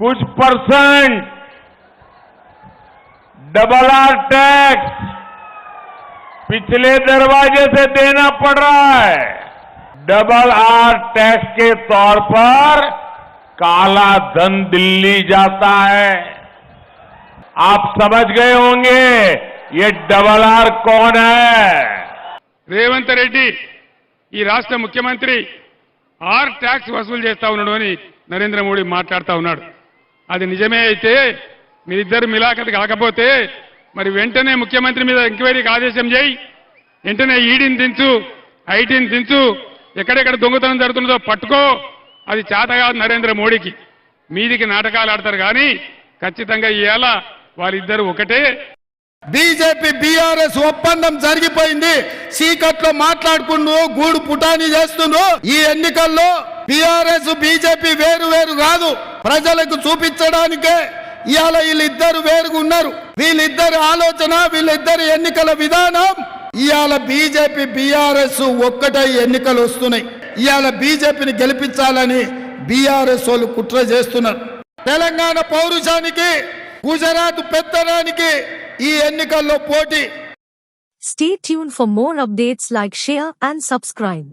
कुछ percent double R tax पिछले दरवाजे से देना पड़ रहा है। डबल आर टैक्स के तौर पर काला धन दिल्ली जाता है। आप समझ गए होंगे ये डबल आर कौन है। రేవంత్ రెడ్డి ఈ రాష్ట్ర ముఖ్యమంత్రి ఆర్ ట్యాక్స్ వసూలు చేస్తా ఉన్నాడు అని నరేంద్ర మోడీ మాట్లాడుతూ ఉన్నాడు. అది నిజమే అయితే మీరిద్దరు మిలాఖత్ కాకపోతే మరి వెంటనే ముఖ్యమంత్రి మీద ఎంక్వైరీకి ఆదేశం చేయి, వెంటనే ఈడీని దించు, ఐటీని దించు, ఎక్కడెక్కడ దొంగతనం జరుగుతుందో పట్టుకో. అది చేత కాదు నరేంద్ర మోడీకి. మీదికి నాటకాలు ఆడతారు కానీ ఖచ్చితంగా ఇవాళ వాళ్ళిద్దరు ఒకటే. బీజేపీ బీఆర్ఎస్ ఒప్పందం జరిగిపోయింది. సీకట్లో మాట్లాడుకుంటూ గూడు పుటాని చేస్తుండ్రు. ఈ ఎన్నికల్లో బీఆర్ఎస్ బీజేపీ వేరు వేరు కాదు, ప్రజలకు చూపించడానికే ఇవాళ వీళ్ళిద్దరు వేరుగా ఉన్నారు. వీళ్ళిద్దరి ఆలోచన, వీళ్ళిద్దరి ఎన్నికల విధానం ఇవాళ బీజేపీ బీఆర్ఎస్ ఒక్కటై ఎన్నికలు వస్తున్నాయి. ఇవాళ బీజేపీని గెలిపించాలని బీఆర్ఎస్ వాళ్ళు కుట్ర చేస్తున్నారు. తెలంగాణ పౌరుషానికి, గుజరాత్ పెత్తనానికి ఈ ఎన్నికల్లో పోటీ. Stay tuned for more updates, like, share and subscribe.